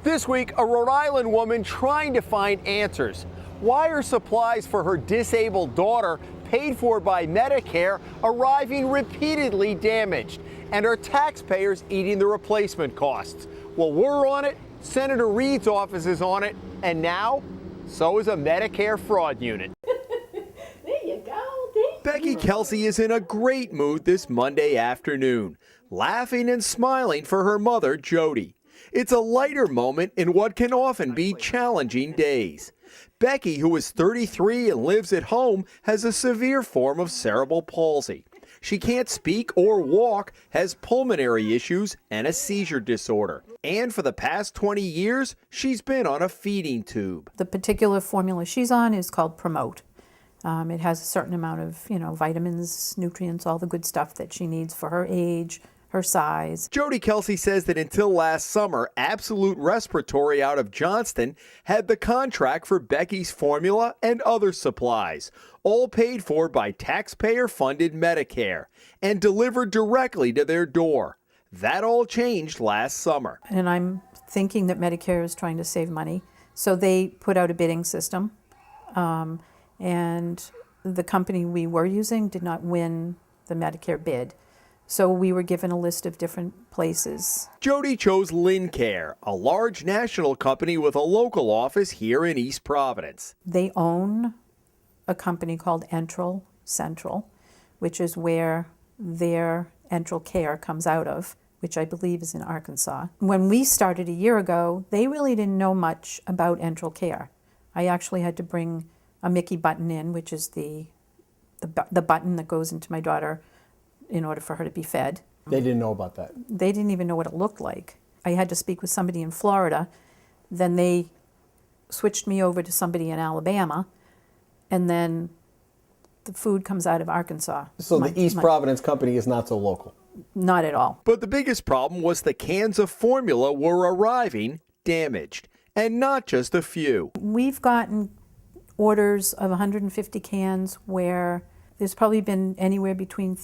This week, a Rhode Island woman trying to find answers. Why are supplies for her disabled daughter, paid for by Medicare, arriving repeatedly damaged? And are taxpayers eating the replacement costs? Well, we're on it, Senator Reed's office is on it, and now, so is a Medicare fraud unit. There you go. Becky Kelsey is in a great mood this Monday afternoon, laughing and smiling for her mother, Jody. It's a lighter moment in what can often be challenging days. Becky, who is 33 and lives at home, has a severe form of cerebral palsy. She can't speak or walk, has pulmonary issues, and a seizure disorder. And for the past 20 years, she's been on a feeding tube. The particular formula she's on is called Promote. It has a certain amount of, vitamins, nutrients, all the good stuff that she needs for her age, her size. Jody Kelsey says that until last summer, Absolute Respiratory out of Johnston had the contract for Becky's formula and other supplies, all paid for by taxpayer-funded Medicare and delivered directly to their door. That all changed last summer. And I'm thinking that Medicare is trying to save money, so they put out a bidding system, and the company we were using did not win the Medicare bid. So we were given a list of different places. Jody chose Lincare, a large national company with a local office here in East Providence. They own a company called Enteral Central, which is where their Enteral Care comes out of, which I believe is in Arkansas. When we started a year ago, they really didn't know much about Enteral Care. I actually had to bring a Mickey button in, which is the button that goes into my daughter in order for her to be fed. They didn't know about that. They didn't even know what it looked like. I had to speak with somebody in Florida. Then they switched me over to somebody in Alabama. And then the food comes out of Arkansas. So the East Providence company is not so local? Not at all. But the biggest problem was the cans of formula were arriving damaged. And not just a few. We've gotten orders of 150 cans where there's probably been anywhere between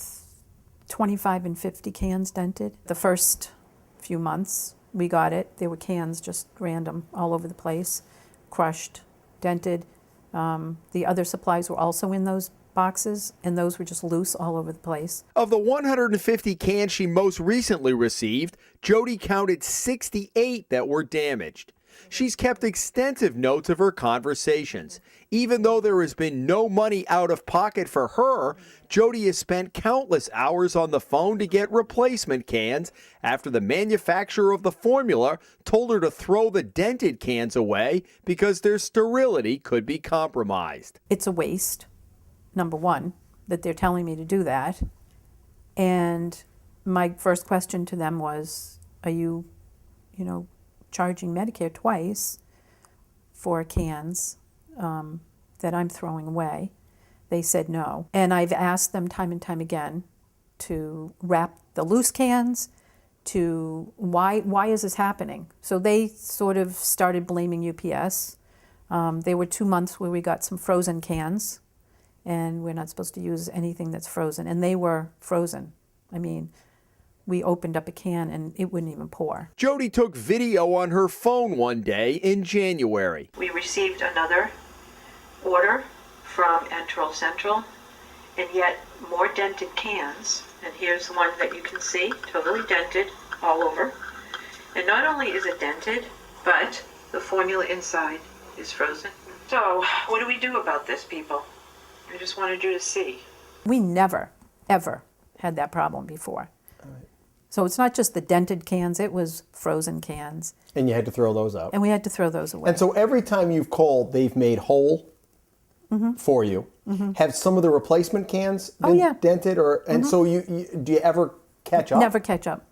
25 and 50 cans dented. The first few months we got it, there were cans just random all over the place, crushed, dented. The other supplies were also in those boxes, and those were just loose all over the place. Of the 150 cans she most recently received, Jody counted 68 that were damaged. She's kept extensive notes of her conversations. Even though there has been no money out of pocket for her, Jody has spent countless hours on the phone to get replacement cans after the manufacturer of the formula told her to throw the dented cans away because their sterility could be compromised. It's a waste, number one, that they're telling me to do that. And my first question to them was, are you, charging Medicare twice for cans that I'm throwing away? They said no. And I've asked them time and time again to wrap the loose cans, to why is this happening? So they sort of started blaming UPS. There were 2 months where we got some frozen cans, and we're not supposed to use anything that's frozen, and they were frozen. I mean, we opened up a can and it wouldn't even pour. Jody took video on her phone one day in January. We received another order from Enteral Central, and yet more dented cans. And here's one that you can see, totally dented all over. And not only is it dented, but the formula inside is frozen. So what do we do about this, people? I just wanted you to see. We never, ever had that problem before. So it's not just the dented cans, it was frozen cans. And you had to throw those out. And we had to throw those away. And so every time you've called, they've made whole for you. Have some of the replacement cans been dented? And so do you ever catch up? Never catch up.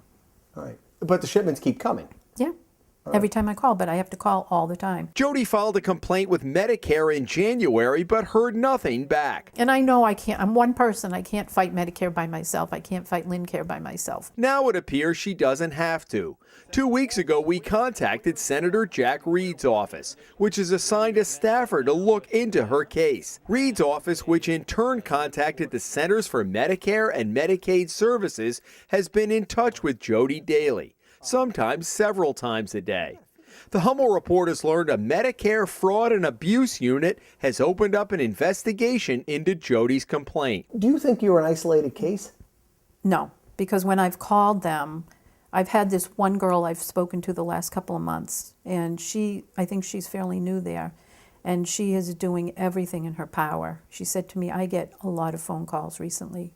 All right. But the shipments keep coming. Yeah. Every time I call, but I have to call all the time. Jody filed a complaint with Medicare in January, but heard nothing back. And I know I can't, I'm one person, I can't fight Medicare by myself. I can't fight Lincare by myself. Now it appears she doesn't have to. 2 weeks ago, we contacted Senator Jack Reed's office, which has assigned a staffer to look into her case. Reed's office, which in turn contacted the Centers for Medicare and Medicaid Services, has been in touch with Jody daily, sometimes several times a day. The Hummel report has learned a Medicare fraud and abuse unit has opened up an investigation into Jody's complaint. Do you think you're an isolated case? No, because when I've called them, I've had this one girl I've spoken to the last couple of months, and I think she's fairly new there, and she is doing everything in her power. She said to me, I get a lot of phone calls recently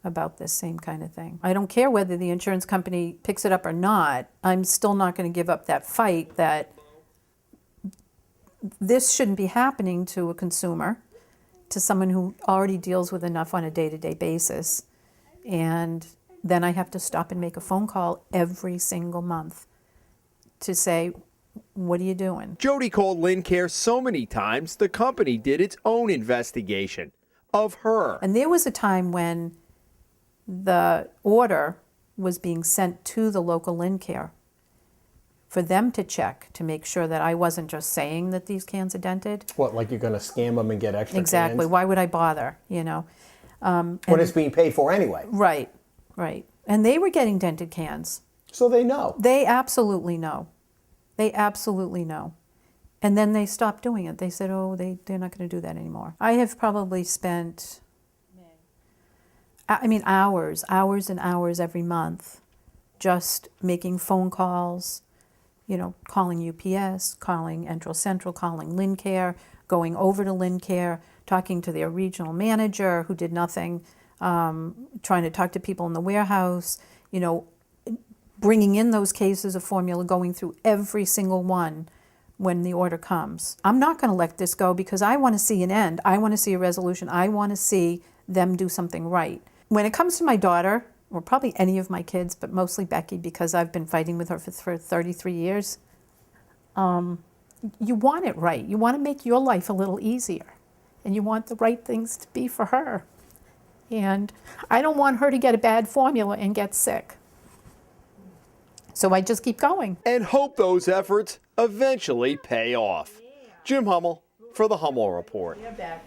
about this same kind of thing. I don't care whether the insurance company picks it up or not. I'm still not going to give up that fight that this shouldn't be happening to a consumer, to someone who already deals with enough on a day-to-day basis. And then I have to stop and make a phone call every single month to say, what are you doing? Jody called Lincare so many times, the company did its own investigation of her. And there was a time when the order was being sent to the local Lincare for them to check to make sure that I wasn't just saying that these cans are dented. What, like you're going to scam them and get extra Exactly. cans? Why would I bother, you know? When it's being paid for anyway. Right, right. And they were getting dented cans. So they know. They absolutely know. They absolutely know. And then they stopped doing it. They said, oh, they're not going to do that anymore. I have probably spent, hours and hours every month just making phone calls, calling UPS, calling Entrol Central, calling Lincare, going over to Lincare, talking to their regional manager who did nothing, trying to talk to people in the warehouse, bringing in those cases of formula, going through every single one when the order comes. I'm not going to let this go because I want to see an end. I want to see a resolution. I want to see them do something right. When it comes to my daughter, or probably any of my kids, but mostly Becky because I've been fighting with her for 33 years, you want it right. You want to make your life a little easier. And you want the right things to be for her. And I don't want her to get a bad formula and get sick. So I just keep going. And hope those efforts eventually pay off. Jim Hummel for the Hummel Report. You're back.